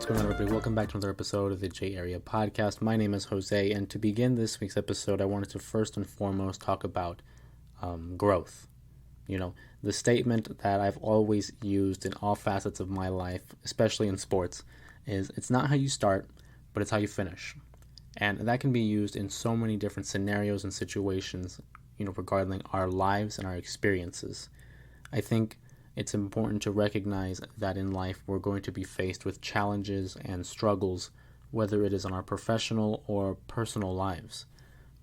What's going on, everybody? Welcome back to another episode of the J Area Podcast. My name is Jose, and to begin this week's episode, I wanted to first and foremost talk about growth. You know, the statement that I've always used in all facets of my life, especially in sports, is it's not how you start, but it's how you finish. And that can be used in so many different scenarios and situations, regarding our lives and our experiences. I think it's important to recognize that in life we're going to be faced with challenges and struggles, whether it is in our professional or personal lives.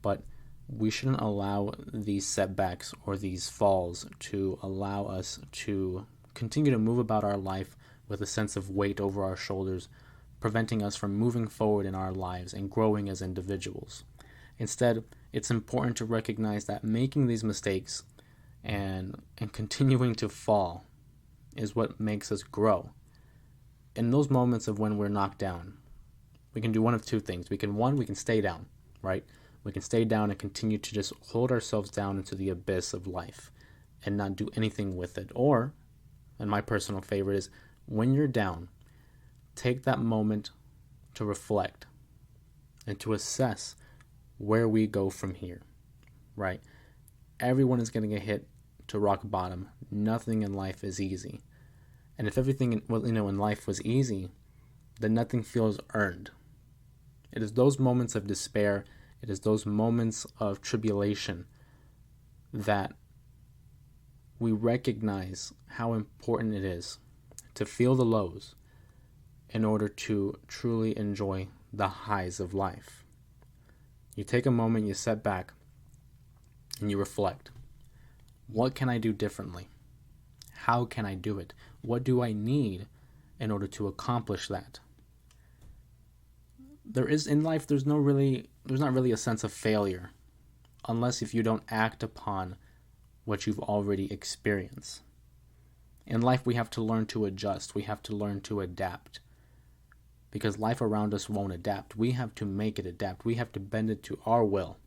But we shouldn't allow these setbacks or these falls to allow us to continue to move about our life with a sense of weight over our shoulders, preventing us from moving forward in our lives and growing as individuals. Instead, it's important to recognize that making these mistakes and continuing to fall is what makes us grow. In those moments of when we're knocked down, we can do one of two things. We can stay down, right? We can stay down and continue to just hold ourselves down into the abyss of life and not do anything with it. Or, and my personal favorite is, when you're down, take that moment to reflect and to assess where we go from here, right? Everyone is going to get hit to rock bottom. Nothing in life is easy. And if everything in life was easy, then nothing feels earned. It is those moments of despair, it is those moments of tribulation that we recognize how important it is to feel the lows in order to truly enjoy the highs of life. You take a moment, you sit back, and you reflect. What can I do differently? How can I do it? What do I need in order to accomplish that? In life, there's not really a sense of failure unless if you don't act upon what you've already experienced. In life, we have to learn to adjust. We have to learn to adapt. Because life around us won't adapt. We have to make it adapt. We have to bend it to our will.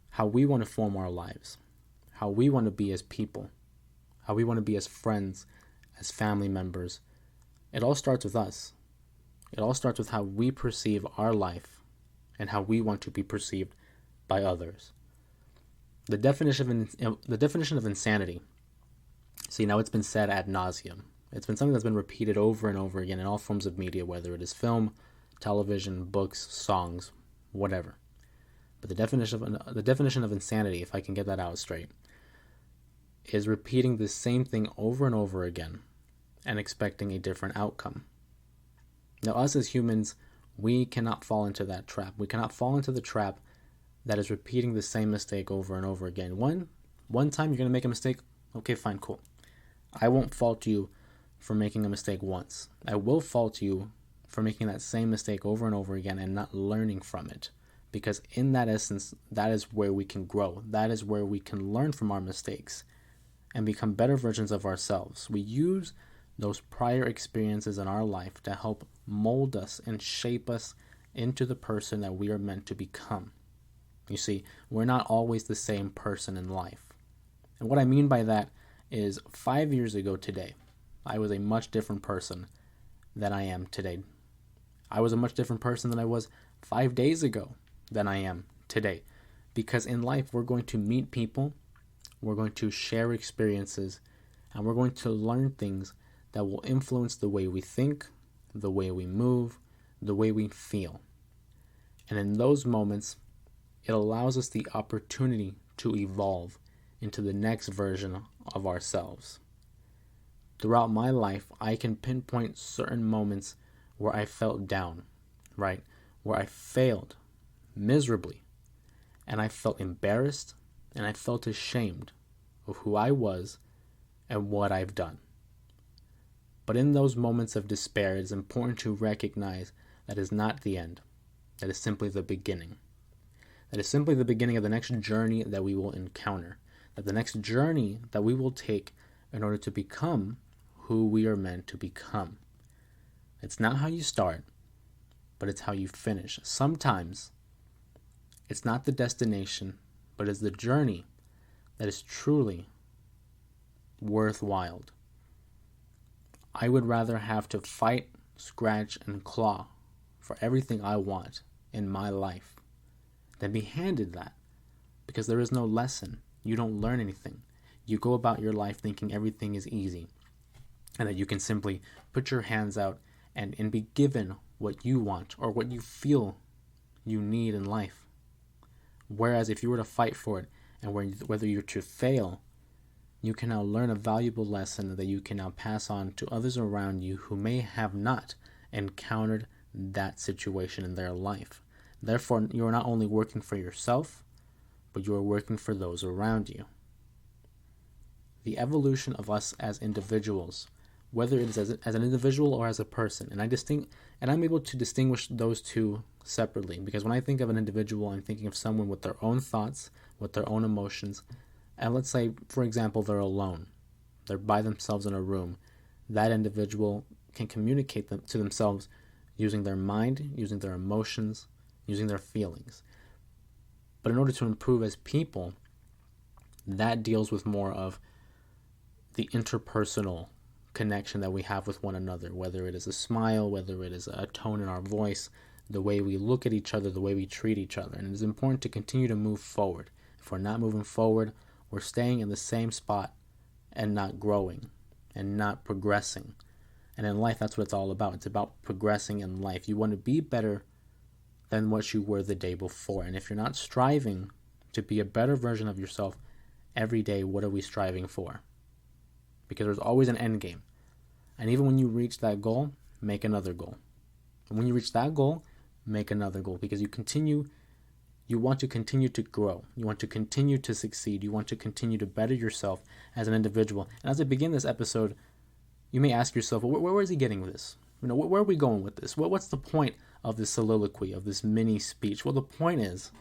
How we want to form our lives. How we want to be as people. How we want to be as friends, as family members. It all starts with us. It all starts with how we perceive our life and how we want to be perceived by others. The definition of insanity. See, now it's been said ad nauseum. It's been something that's been repeated over and over again in all forms of media, whether it is film, television, books, songs, whatever. But the definition of insanity, if I can get that out straight, is repeating the same thing over and over again and expecting a different outcome. Now, us as humans, we cannot fall into that trap. We cannot fall into the trap that is repeating the same mistake over and over again. One time you're going to make a mistake, okay, fine, cool. I won't fault you for making a mistake once. I will fault you for making that same mistake over and over again and not learning from it. Because in that essence, that is where we can grow. That is where we can learn from our mistakes and become better versions of ourselves. We use those prior experiences in our life to help mold us and shape us into the person that we are meant to become. You see, we're not always the same person in life. And what I mean by that is 5 years ago today, I was a much different person than I am today. I was a much different person than I was 5 days ago than I am today. Because in life, we're going to meet people, we're going to share experiences, and we're going to learn things that will influence the way we think, the way we move, the way we feel. And in those moments, it allows us the opportunity to evolve into the next version of ourselves. Throughout my life, I can pinpoint certain moments where I felt down, right? Where I failed miserably, and I felt embarrassed, and I felt ashamed of who I was and what I've done. But in those moments of despair, it is important to recognize that is not the end. That is simply the beginning. That is simply the beginning of the next journey that we will encounter. That the next journey that we will take in order to become who we are meant to become. It's not how you start, but it's how you finish. Sometimes it's not the destination, but it's the journey that is truly worthwhile. I would rather have to fight scratch, and claw for everything I want in my life than be handed that, because there is no lesson. You don't learn anything. You go about your life thinking everything is easy and that you can simply put your hands out and be given what you want or what you feel you need in life. Whereas if you were to fight for it and whether you're to fail, you can now learn a valuable lesson that you can now pass on to others around you who may have not encountered that situation in their life. Therefore, you are not only working for yourself, but you are working for those around you. The evolution of us as individuals, whether it is as an individual or as a person, and I'm able to distinguish those two separately, because when I think of an individual, I'm thinking of someone with their own thoughts, with their own emotions, and let's say, for example, they're alone. They're by themselves in a room. That individual can communicate to themselves using their mind, using their emotions, using their feelings. But in order to improve as people, that deals with more of the interpersonal connection that we have with one another, whether it is a smile, whether it is a tone in our voice, the way we look at each other, the way we treat each other. And it is important to continue to move forward. If we're not moving forward, we're staying in the same spot and not growing and not progressing. And in life, that's what it's all about. It's about progressing in life. You want to be better than what you were the day before. And if you're not striving to be a better version of yourself every day, what are we striving for? Because there's always an end game. And even when you reach that goal, make another goal. And when you reach that goal, make another goal. Because you want to continue to grow. You want to continue to succeed. You want to continue to better yourself as an individual. And as I begin this episode, you may ask yourself, well, where is he getting this? Where are we going with this? What's the point of this soliloquy, of this mini speech? Well, the point is,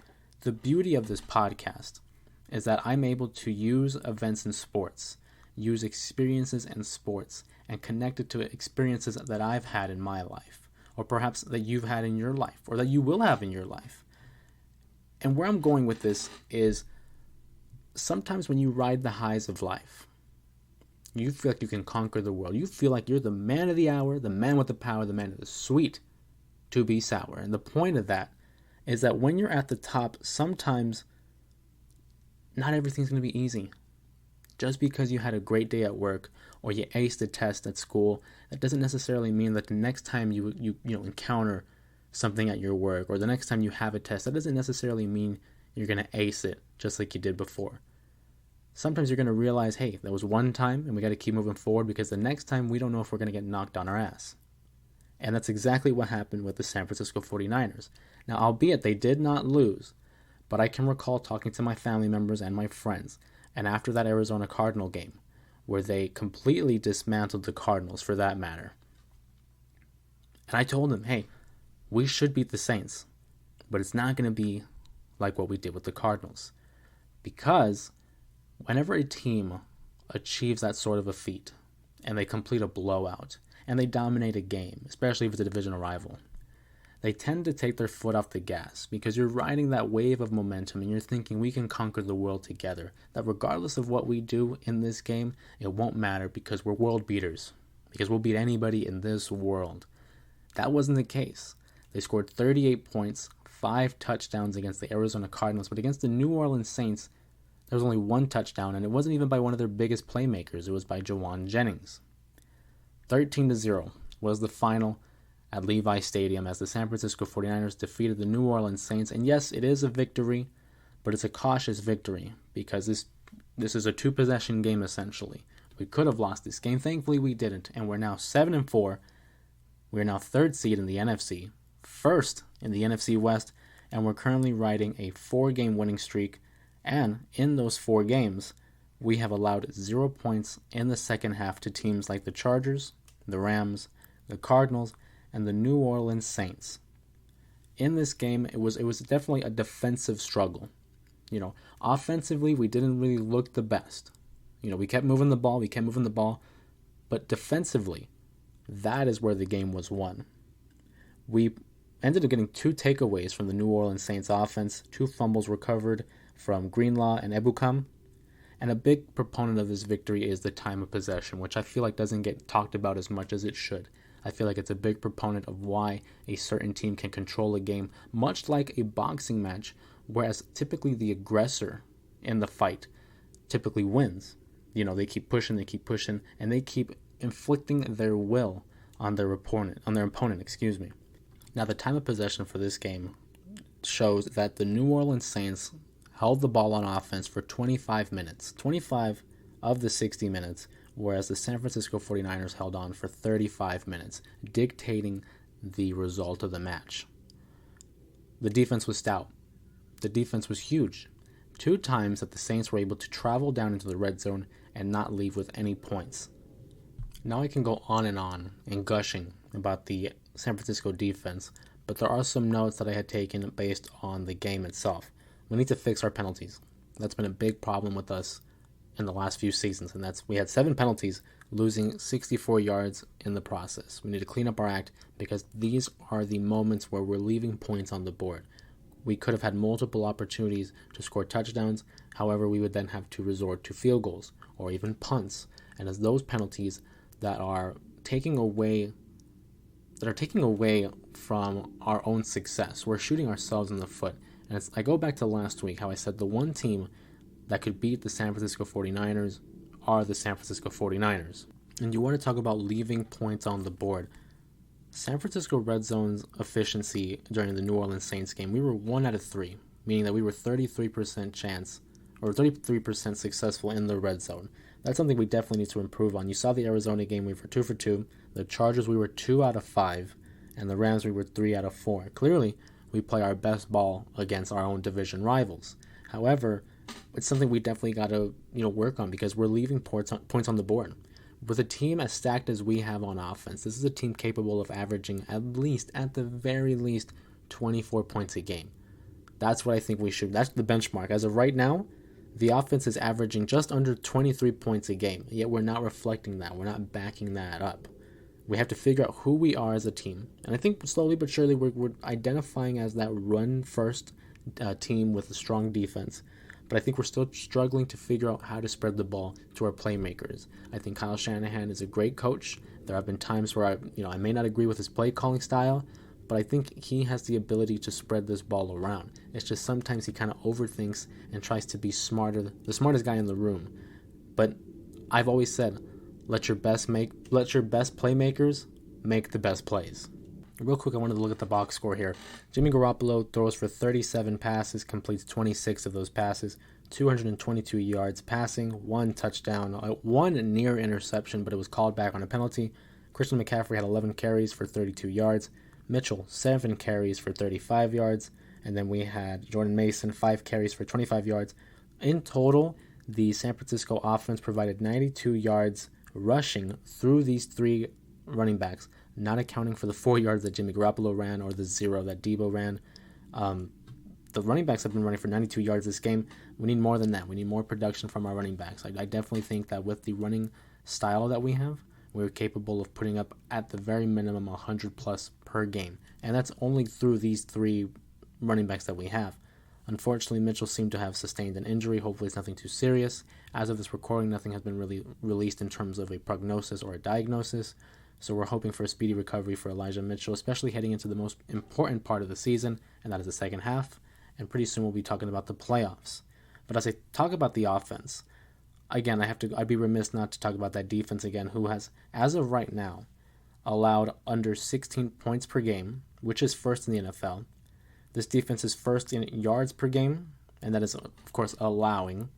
the beauty of this podcast is that I'm able to use events in sports, use experiences in sports, and connect it to experiences that I've had in my life, or perhaps that you've had in your life, or that you will have in your life. And where I'm going with this is, sometimes when you ride the highs of life, you feel like you can conquer the world. You feel like you're the man of the hour, the man with the power, the man of the sweet to be sour. And the point of that is that when you're at the top, sometimes not everything's going to be easy. Just because you had a great day at work or you aced a test at school, that doesn't necessarily mean that the next time you encounter something at your work, or the next time you have a test, that doesn't necessarily mean you're going to ace it just like you did before. Sometimes you're going to realize, hey, that was one time and we got to keep moving forward, because the next time we don't know if we're going to get knocked on our ass. And that's exactly what happened with the San Francisco 49ers. Now, albeit they did not lose, but I can recall talking to my family members and my friends, and after that Arizona Cardinal game, where they completely dismantled the Cardinals for that matter. And I told them, hey, we should beat the Saints, but it's not going to be like what we did with the Cardinals. Because whenever a team achieves that sort of a feat, and they complete a blowout, and they dominate a game, especially if it's a divisional rival, they tend to take their foot off the gas, because you're riding that wave of momentum and you're thinking we can conquer the world together. That regardless of what we do in this game, it won't matter because we're world beaters, because we'll beat anybody in this world. That wasn't the case. They scored 38 points, 5 touchdowns against the Arizona Cardinals, but against the New Orleans Saints, there was only 1 touchdown, and it wasn't even by one of their biggest playmakers. It was by Jawan Jennings. 13-0 was the final at Levi Stadium as the San Francisco 49ers defeated the New Orleans Saints. And yes, it is a victory, but it's a cautious victory, because this is a 2-possession game essentially. We could have lost this game. Thankfully, we didn't, and we're now 7-4. We're now 3rd seed in the NFC, 1st in the NFC West, and we're currently riding a 4-game winning streak. And in those 4 games, we have allowed 0 points in the second half to teams like the Chargers, the Rams, the Cardinals, and the New Orleans Saints. In this game, it was definitely a defensive struggle. Offensively, we didn't really look the best. We kept moving the ball, but defensively, that is where the game was won. We ended up getting 2 takeaways from the New Orleans Saints offense, 2 fumbles recovered from Greenlaw and Ebukam. And a big proponent of this victory is the time of possession, which I feel like doesn't get talked about as much as it should. I feel like it's a big proponent of why a certain team can control a game, much like a boxing match, whereas typically the aggressor in the fight typically wins. They keep pushing, and they keep inflicting their will on their opponent, excuse me. Now, the time of possession for this game shows that the New Orleans Saints held the ball on offense for 25 minutes, 25 of the 60 minutes, whereas the San Francisco 49ers held on for 35 minutes, dictating the result of the match. The defense was stout. The defense was huge. 2 times that the Saints were able to travel down into the red zone and not leave with any points. Now I can go on and gushing about the San Francisco defense, but there are some notes that I had taken based on the game itself. We need to fix our penalties. That's been a big problem with us in the last few seasons, and we had 7 penalties, losing 64 yards in the process. We need to clean up our act because these are the moments where we're leaving points on the board. We could have had multiple opportunities to score touchdowns, however, we would then have to resort to field goals or even punts, and as those penalties that are taking away from our own success, we're shooting ourselves in the foot. And I go back to last week, how I said the one team that could beat the San Francisco 49ers are the San Francisco 49ers. And you want to talk about leaving points on the board. San Francisco red zone's efficiency during the New Orleans Saints game, we were 1 out of 3, meaning that we were 33% chance, or 33% successful in the red zone. That's something we definitely need to improve on. You saw the Arizona game, we were 2 for 2. The Chargers, we were 2 out of 5. And the Rams, we were 3 out of 4. Clearly, we play our best ball against our own division rivals. However, it's something we definitely got to work on because we're leaving points on the board. With a team as stacked as we have on offense, this is a team capable of averaging at the very least, 24 points a game. That's what I think we should. That's the benchmark. As of right now, the offense is averaging just under 23 points a game, yet we're not reflecting that. We're not backing that up. We have to figure out who we are as a team. And I think slowly but surely we're identifying as that run-first team with a strong defense. But I think we're still struggling to figure out how to spread the ball to our playmakers. I think Kyle Shanahan is a great coach. There have been times where I may not agree with his play calling style, but I think he has the ability to spread this ball around. It's just sometimes he kind of overthinks and tries to be the smartest guy in the room. But I've always said, let your best playmakers make the best plays. Real quick, I wanted to look at the box score here. Jimmy Garoppolo throws for 37 passes, completes 26 of those passes, 222 yards passing, 1 touchdown, 1 near interception, but it was called back on a penalty. Christian McCaffrey had 11 carries for 32 yards. Mitchell, 7 carries for 35 yards. And then we had Jordan Mason, 5 carries for 25 yards. In total, the San Francisco offense provided 92 yards rushing through these 3 running backs, not accounting for the 4 yards that Jimmy Garoppolo ran or the 0 that Debo ran. The running backs have been running for 92 yards this game. We need more than that. We need more production from our running backs. I definitely think that with the running style that we have, we're capable of putting up at the very minimum 100 plus per game. And that's only through these 3 running backs that we have. Unfortunately, Mitchell seemed to have sustained an injury. Hopefully it's nothing too serious. As of this recording, nothing has been really released in terms of a prognosis or a diagnosis. So we're hoping for a speedy recovery for Elijah Mitchell, especially heading into the most important part of the season, and that is the second half. And pretty soon we'll be talking about the playoffs. But as I talk about the offense, again, I'd be remiss not to talk about that defense again, who has, as of right now, allowed under 16 points per game, which is first in the NFL. This defense is first in yards per game, and that is, of course, allowing.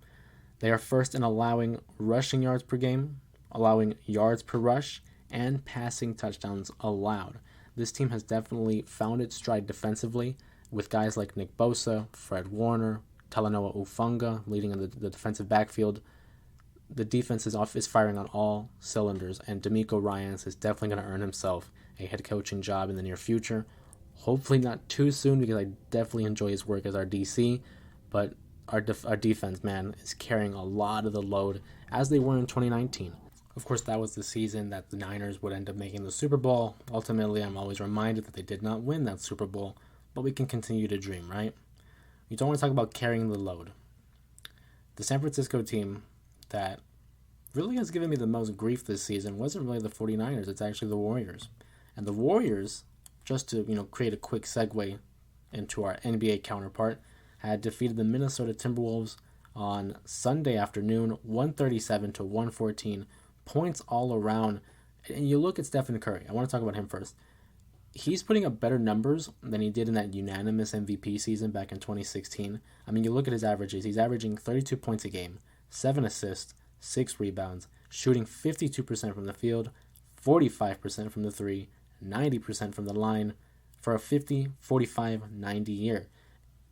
They are first in allowing rushing yards per game, allowing yards per rush, and passing touchdowns allowed. This team has definitely found its stride defensively with guys like Nick Bosa, Fred Warner, Talanoa Ufunga leading in the defensive backfield. The defense is firing on all cylinders, and D'Amico Ryans is definitely going to earn himself a head coaching job in the near future. Hopefully not too soon, because I definitely enjoy his work as our DC, but our defense, man, is carrying a lot of the load, as they were in 2019. Of course, that was the season that the Niners would end up making the Super Bowl. Ultimately, I'm always reminded that they did not win that Super Bowl, but we can continue to dream, right? You don't want to talk about carrying the load. The San Francisco team that really has given me the most grief this season wasn't really the 49ers, it's actually the Warriors. And the Warriors, just to create a quick segue into our NBA counterpart, had defeated the Minnesota Timberwolves on Sunday afternoon, 137 to 114, points all around. And you look at Stephen Curry. I want to talk about him first. He's putting up better numbers than he did in that unanimous MVP season back in 2016. I mean, you look at his averages. He's averaging 32 points a game, 7 assists, 6 rebounds, shooting 52% from the field, 45% from the three, 90% from the line, for a 50-45-90 year.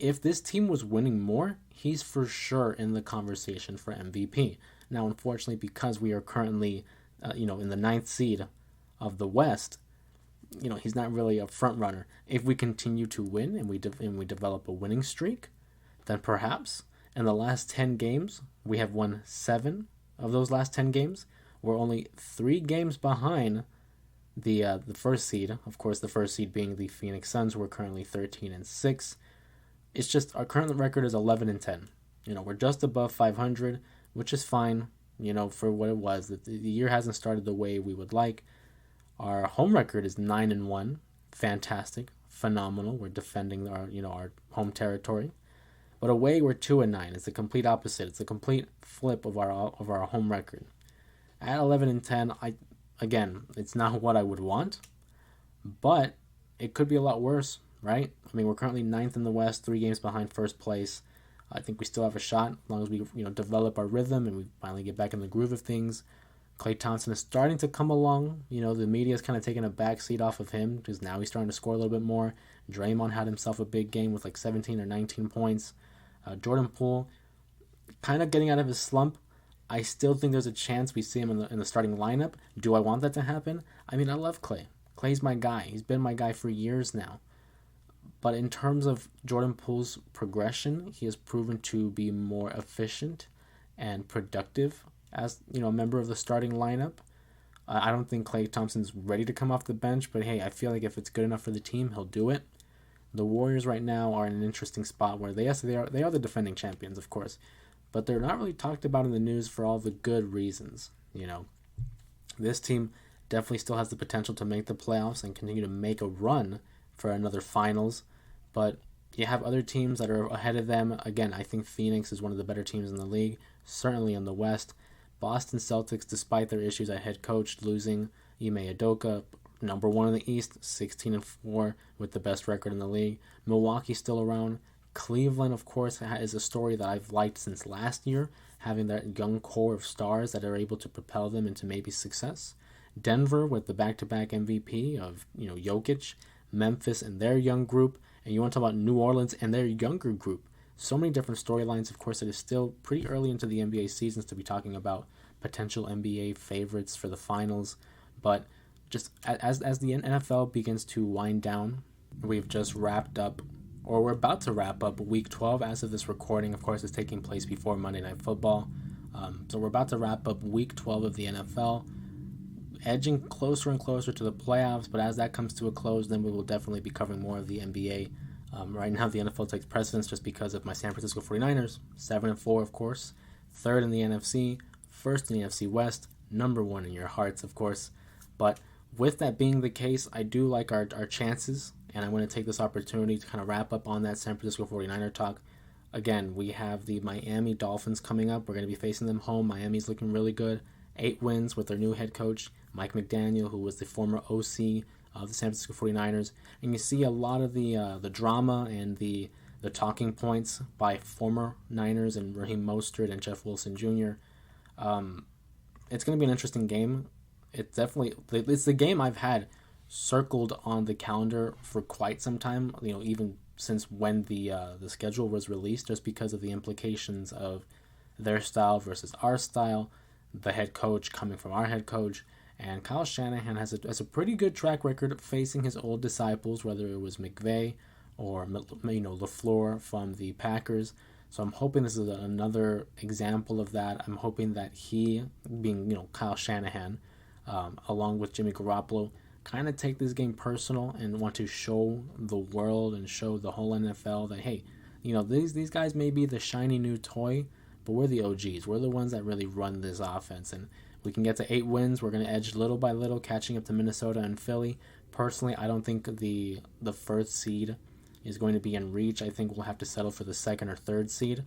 If this team was winning more, he's for sure in the conversation for MVP. Now, unfortunately, because we are currently, in the 9th seed of the West, he's not really a front runner. If we continue to win and we develop a winning streak, then perhaps in the last 10 games, we have won 7 of those last 10 games. We're only 3 games behind the first seed. Of course, the first seed being the Phoenix Suns, who are currently 13-6. It's just our current record is 11-10. We're just above 500, which is fine. For what it was. The year hasn't started the way we would like. Our home record is 9-1. Fantastic, phenomenal. We're defending our home territory. But away we're 2-9. It's the complete opposite. It's a complete flip of our home record. At 11-10, again, it's not what I would want, but it could be a lot worse, right? I mean, we're currently 9th in the West, 3 games behind first place. I think we still have a shot as long as we develop our rhythm and we finally get back in the groove of things. Klay Thompson is starting to come along. The media is kind of taking a backseat off of him because now he's starting to score a little bit more. Draymond had himself a big game with like 17 or 19 points. Jordan Poole kind of getting out of his slump. I still think there's a chance we see him in the starting lineup. Do I want that to happen? I mean, I love Klay. Klay's my guy. He's been my guy for years now. But in terms of Jordan Poole's progression, he has proven to be more efficient and productive as a member of the starting lineup. I don't think Klay Thompson's ready to come off the bench, but hey, I feel like if it's good enough for the team, he'll do it. The Warriors right now are in an interesting spot where they are the defending champions, of course, but they're not really talked about in the news for all the good reasons. This team definitely still has the potential to make the playoffs and continue to make a run for another finals, but you have other teams that are ahead of them. Again, I think Phoenix is one of the better teams in the league, certainly in the West. Boston Celtics, despite their issues at head coach, losing Ime Udoka, number 1 in the East, 16-4 with the best record in the league. Milwaukee still around. Cleveland, of course, is a story that I've liked since last year, having that young core of stars that are able to propel them into maybe success. Denver with the back-to-back MVP of Jokic. Memphis and their young group. And you want to talk about New Orleans and their younger group. So many different storylines. Of course, it is still pretty early into the NBA seasons to be talking about potential NBA favorites for the finals. But just as the NFL begins to wind down, we've just wrapped up, or we're about to wrap up, Week 12 as of this recording. Of course, it's taking place before Monday Night Football. So we're about to wrap up Week 12 of the NFL, edging closer and closer to the playoffs. But as that comes to a close, then we will definitely be covering more of the NBA. Right now, the NFL takes precedence just because of my San Francisco 49ers, 7-4, of course, 3rd in the NFC, 1st in the NFC West, number 1 in your hearts, of course. But with that being the case, I do like our chances, and I want to take this opportunity to kind of wrap up on that San Francisco 49er talk. Again, we have the Miami Dolphins coming up. We're going to be facing them home. Miami's looking really good. 8 wins with their new head coach, Mike McDaniel, who was the former OC of the San Francisco 49ers. And you see a lot of the drama and the talking points by former Niners and Raheem Mostert and Jeff Wilson Jr. It's going to be an interesting game. It's the game I've had circled on the calendar for quite some time, even since when the schedule was released, just because of the implications of their style versus our style, the head coach coming from our head coach. And Kyle Shanahan has a pretty good track record facing his old disciples, whether it was McVay or LaFleur from the Packers. So I'm hoping this is another example of that. I'm hoping that he, being Kyle Shanahan, along with Jimmy Garoppolo, kind of take this game personal and want to show the world and show the whole NFL that, hey, these guys may be the shiny new toy, but we're the OGs. We're the ones that really run this offense, and we can get to 8 wins. We're going to edge little by little, catching up to Minnesota and Philly. Personally, I don't think the first seed is going to be in reach. I think we'll have to settle for the second or third seed.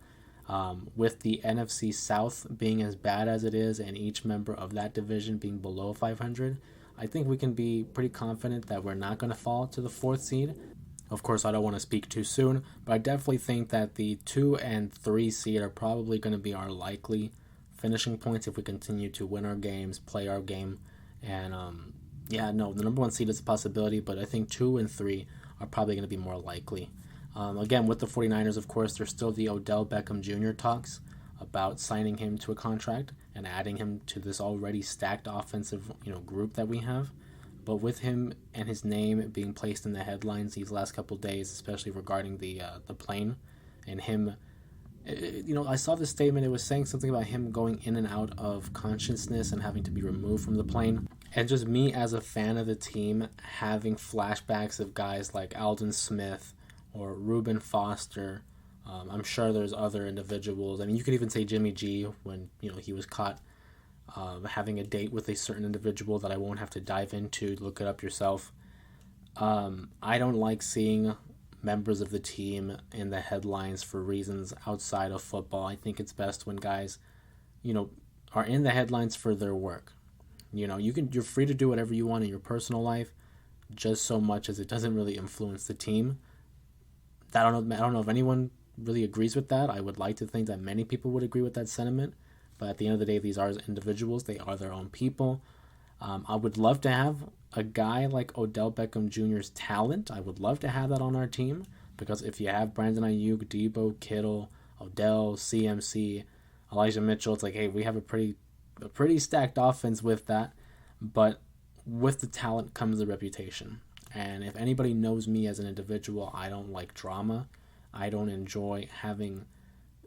With the NFC South being as bad as it is and each member of that division being below 500, I think we can be pretty confident that we're not going to fall to the fourth seed. Of course, I don't want to speak too soon, but I definitely think that the 2 and 3 seed are probably going to be our likely finishing points if we continue to win our games, play our game. And the number 1 seed is a possibility, but I think 2 and 3 are probably going to be more likely. Again, with the 49ers, of course, there's still the Odell Beckham Jr. talks about signing him to a contract and adding him to this already stacked offensive group that we have. But with him and his name being placed in the headlines these last couple of days, especially regarding the plane and him, I saw this statement. It was saying something about him going in and out of consciousness and having to be removed from the plane. And just me as a fan of the team having flashbacks of guys like Aldon Smith or Reuben Foster. I'm sure there's other individuals. I mean, you could even say jimmyG when he was caught having a date with a certain individual that I won't have to dive into. Look it up yourself. I don't like seeing members of the team in the headlines for reasons outside of football. I think it's best when guys, are in the headlines for their work. You're free to do whatever you want in your personal life, just so much as it doesn't really influence the team. I don't know if anyone really agrees with that. I would like to think that many people would agree with that sentiment, but at the end of the day, these are individuals. They are their own people. I would love to have a guy like Odell Beckham Jr.'s talent. I would love to have that on our team, because if you have Brandon Ayuk, Debo, Kittle, Odell, CMC, Elijah Mitchell, it's like, hey, we have a pretty stacked offense with that. But with the talent comes the reputation. And if anybody knows me as an individual, I don't like drama. I don't enjoy having,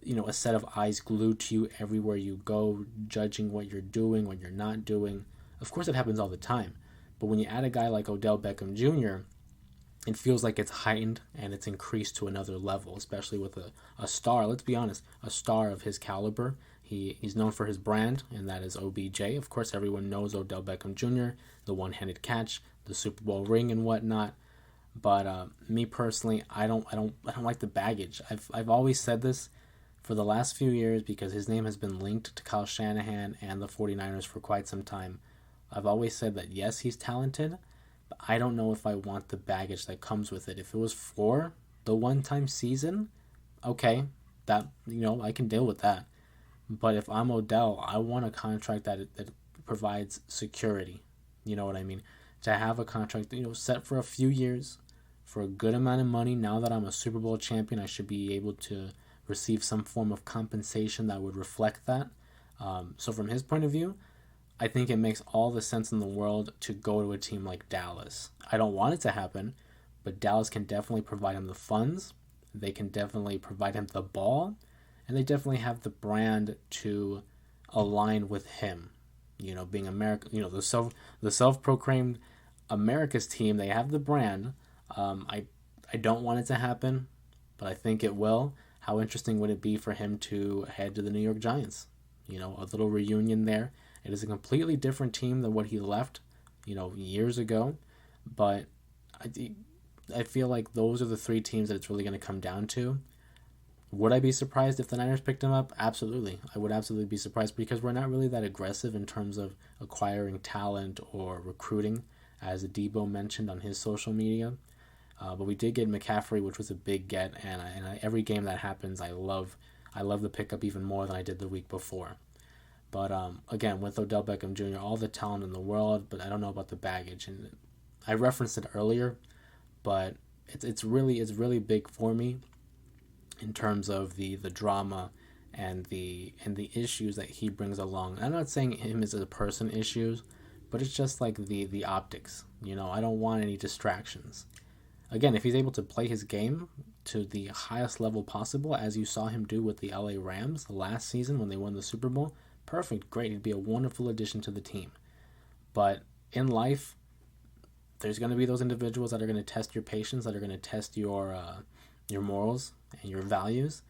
a set of eyes glued to you everywhere you go, judging what you're doing, what you're not doing. Of course, it happens all the time. But when you add a guy like Odell Beckham Jr., it feels like it's heightened and it's increased to another level, especially with a star. Let's be honest, a star of his caliber. He's known for his brand, and that is OBJ. Of course, everyone knows Odell Beckham Jr., the one-handed catch, the Super Bowl ring, and whatnot. But me personally, I don't like the baggage. I've always said this for the last few years, because his name has been linked to Kyle Shanahan and the 49ers for quite some time. I've always said that yes, he's talented, but I don't know if I want the baggage that comes with it. If it was for the one-time season, okay, that I can deal with that. But if I'm Odell, I want a contract that provides security. You know what I mean? To have a contract, set for a few years, for a good amount of money. Now that I'm a Super Bowl champion, I should be able to receive some form of compensation that would reflect that. So from his point of view, I think it makes all the sense in the world to go to a team like Dallas. I don't want it to happen, but Dallas can definitely provide him the funds. They can definitely provide him the ball, and they definitely have the brand to align with him. Being America, the self-proclaimed America's team, they have the brand. I don't want it to happen, but I think it will. How interesting would it be for him to head to the New York Giants? A little reunion there. It is a completely different team than what he left, years ago. But I feel like those are the three teams that it's really going to come down to. Would I be surprised if the Niners picked him up? Absolutely. I would absolutely be surprised, because we're not really that aggressive in terms of acquiring talent or recruiting, as Debo mentioned on his social media. But we did get McCaffrey, which was a big get, and every game that happens, I love the pickup even more than I did the week before. But again, with Odell Beckham Jr., all the talent in the world, but I don't know about the baggage. And I referenced it earlier, but it's really big for me in terms of the drama and the issues that he brings along. I'm not saying him as a person issues, but it's just like the optics. I don't want any distractions. Again, if he's able to play his game to the highest level possible, as you saw him do with the LA Rams last season when they won the Super Bowl, perfect, great. He'd be a wonderful addition to the team. But in life, there's going to be those individuals that are going to test your patience, that are going to test your morals and your values.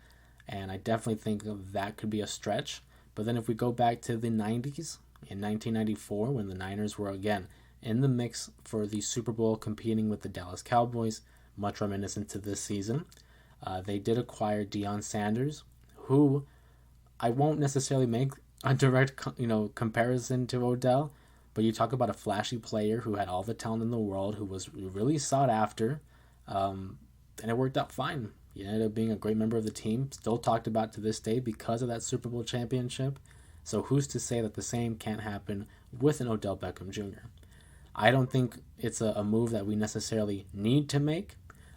And I definitely think that could be a stretch. But then if we go back to the 90s, in 1994, when the Niners were, again, in the mix for the Super Bowl, competing with the Dallas Cowboys, much reminiscent to this season. They did acquire Deion Sanders, who I won't necessarily make a direct comparison to Odell, but you talk about a flashy player who had all the talent in the world, who was really sought after, and it worked out fine. He ended up being a great member of the team, still talked about to this day because of that Super Bowl championship. So who's to say that the same can't happen with an Odell Beckham Jr.? I don't think it's a move that we necessarily need to make.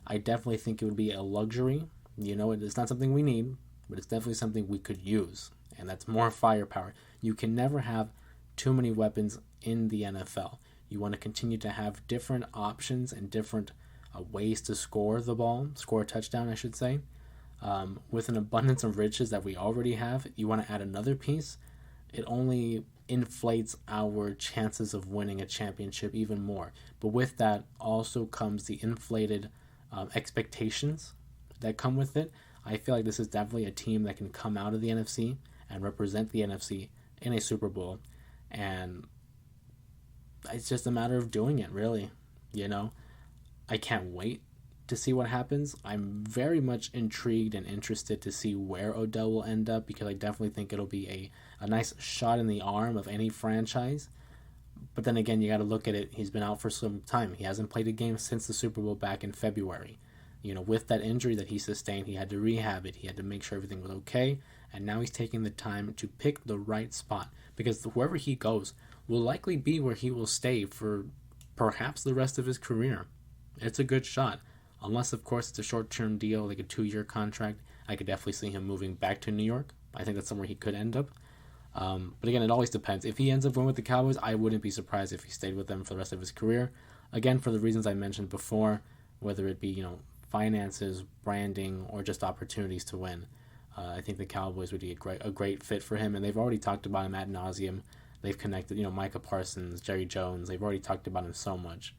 I definitely think it would be a luxury. It's not something we need, but it's definitely something we could use, and that's more firepower. You can never have too many weapons in the NFL. You want to continue to have different options and different ways to score a touchdown, I should say. With an abundance of riches that we already have, you want to add another piece. It only inflates our chances of winning a championship even more. But with that also comes the inflated expectations that come with it. I feel like this is definitely a team that can come out of the NFC and represent the NFC in a Super Bowl. And it's just a matter of doing it, really. I can't wait to see what happens. I'm very much intrigued and interested to see where Odell will end up, because I definitely think it'll be a nice shot in the arm of any franchise. But then again, you got to look at it. He's been out for some time. He hasn't played a game since the Super Bowl back in February. With that injury that he sustained, he had to rehab it. He had to make sure everything was okay. And now he's taking the time to pick the right spot, because wherever he goes will likely be where he will stay for perhaps the rest of his career. It's a good shot. Unless, of course, it's a short-term deal, like a 2-year contract. I could definitely see him moving back to New York. I think that's somewhere he could end up. But again, it always depends. If he ends up going with the Cowboys, I wouldn't be surprised if he stayed with them for the rest of his career. Again, for the reasons I mentioned before, whether it be, finances, branding, or just opportunities to win. I think the Cowboys would be a great fit for him, and they've already talked about him ad nauseum. They've connected, Micah Parsons, Jerry Jones. They've already talked about him so much.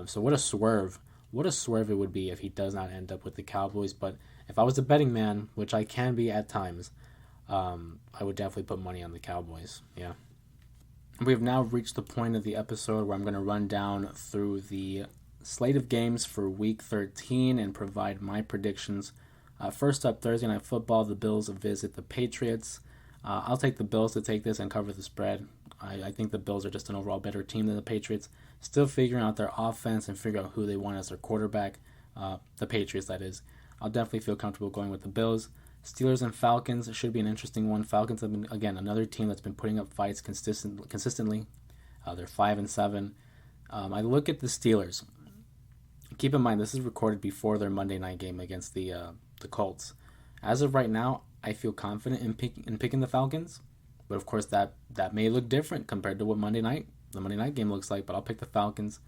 So what a swerve it would be if he does not end up with the Cowboys. But if I was a betting man, which I can be at times, I would definitely put money on the Cowboys. Yeah. We have now reached the point of the episode where I'm going to run down through the slate of games for Week 13 and provide my predictions. First up, Thursday Night Football, the Bills visit the Patriots. I'll take the Bills to take this and cover the spread. I think the Bills are just an overall better team than the Patriots. Still figuring out their offense and figuring out who they want as their quarterback. The Patriots, that is. I'll definitely feel comfortable going with the Bills. Steelers and Falcons should be an interesting one. Falcons have been, again, another team that's been putting up fights consistently. They're 5-7. I look at the Steelers. Keep in mind, this is recorded before their Monday night game against the Colts. As of right now, I feel confident in picking the Falcons. But of course, that may look different compared to what the Monday night game looks like. But I'll pick the Falcons.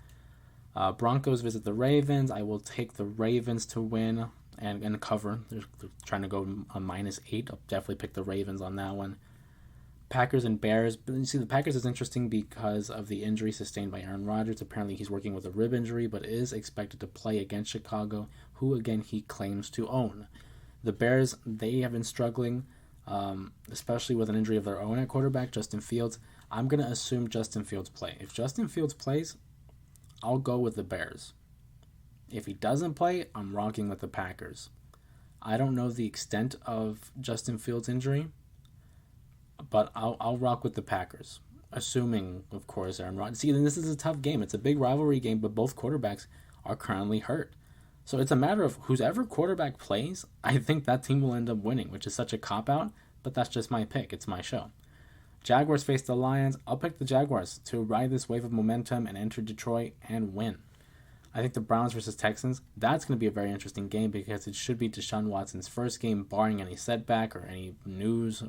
Broncos visit the Ravens. I will take the Ravens to win and cover. They're trying to go on -8. I'll definitely pick the Ravens on that one. Packers and Bears. But you see, the Packers is interesting because of the injury sustained by Aaron Rodgers. Apparently, he's working with a rib injury, but is expected to play against Chicago, who again he claims to own. The Bears, they have been struggling, especially with an injury of their own at quarterback, Justin Fields. I'm going to assume Justin Fields play. If Justin Fields plays, I'll go with the Bears. If he doesn't play, I'm rocking with the Packers. I don't know the extent of Justin Fields' injury, but I'll rock with the Packers, assuming, of course, Aaron Rodgers. See, then this is a tough game. It's a big rivalry game, but both quarterbacks are currently hurt. So it's a matter of whoever quarterback plays, I think that team will end up winning, which is such a cop-out, but that's just my pick. It's my show. Jaguars face the Lions. I'll pick the Jaguars to ride this wave of momentum and enter Detroit and win. I think the Browns versus Texans, that's going to be a very interesting game because it should be Deshaun Watson's first game, barring any setback or any news.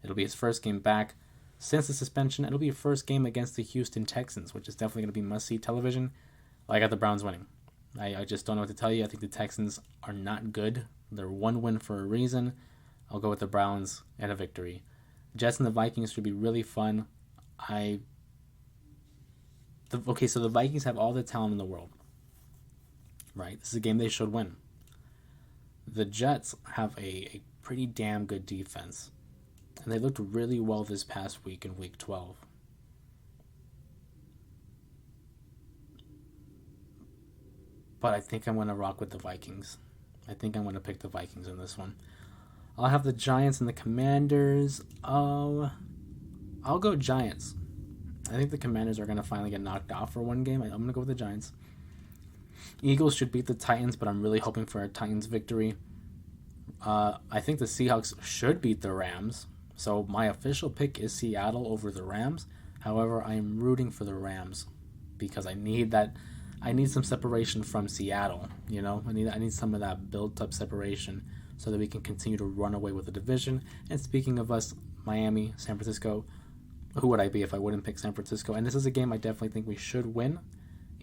It'll be his first game back since the suspension. It'll be a first game against the Houston Texans, which is definitely going to be must-see television. I got the Browns winning. I just don't know what to tell you. I think the Texans are not good. They're one win for a reason. I'll go with the Browns and a victory. Jets and the Vikings should be really fun. So the Vikings have all the talent in the world. Right? This is a game they should win. The Jets have a pretty damn good defense. And they looked really well this past week in Week 12. but I think I'm going to rock with the Vikings. I think I'm going to pick the Vikings in this one. I'll have the Giants and the Commanders. I'll go Giants. I think the Commanders are going to finally get knocked off for one game. I'm going to go with the Giants. Eagles should beat the Titans, but I'm really hoping for a Titans victory. I think the Seahawks should beat the Rams. So my official pick is Seattle over the Rams. However, I am rooting for the Rams because I need some separation from Seattle. You know, I need some of that built-up separation so that we can continue to run away with the division. And speaking of us, Miami, San Francisco, who would I be if I wouldn't pick San Francisco? And this is a game I definitely think we should win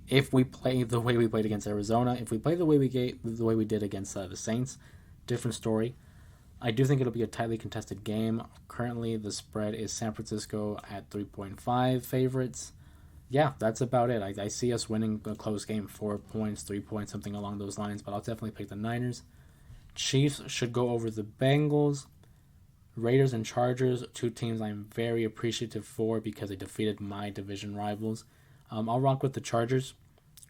if we play the way we played against Arizona. If we play the way we did against the Saints, different story. I do think it'll be a tightly contested game. Currently, the spread is San Francisco at 3.5 favorites. Yeah, that's about it. I see us winning a close game, 4 points, 3 points, something along those lines, but I'll definitely pick the Niners. Chiefs should go over the Bengals. Raiders and Chargers, two teams I'm very appreciative for because they defeated my division rivals. I'll rock with the Chargers.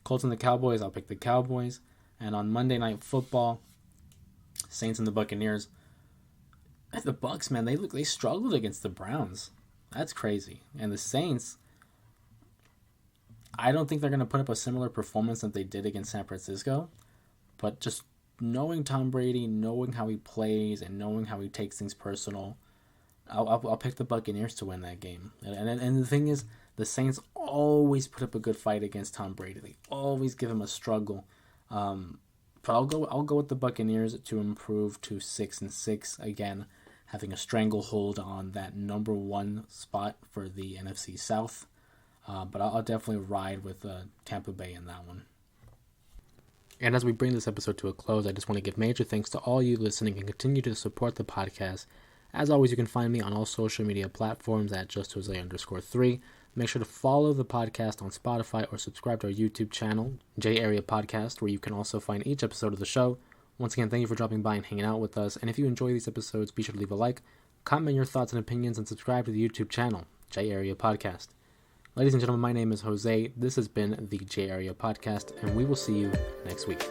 Colts and the Cowboys, I'll pick the Cowboys. And on Monday Night Football, Saints and the Buccaneers. The Bucs, man, they struggled against the Browns. That's crazy. And the Saints, I don't think they're going to put up a similar performance that they did against San Francisco. But just knowing Tom Brady, knowing how he plays, and knowing how he takes things personal, I'll pick the Buccaneers to win that game. And the thing is, the Saints always put up a good fight against Tom Brady. They always give him a struggle. But I'll go with the Buccaneers to improve to 6-6 again, having a stranglehold on that number 1 spot for the NFC South. But I'll definitely ride with Tampa Bay in that one. And as we bring this episode to a close, I just want to give major thanks to all you listening and continue to support the podcast. As always, you can find me on all social media platforms at justjose_3. Make sure to follow the podcast on Spotify or subscribe to our YouTube channel, J Area Podcast, where you can also find each episode of the show. Once again, thank you for dropping by and hanging out with us. And if you enjoy these episodes, be sure to leave a like, comment your thoughts and opinions, and subscribe to the YouTube channel, J Area Podcast. Ladies and gentlemen, my name is Jose. This has been the J Area Podcast, and we will see you next week.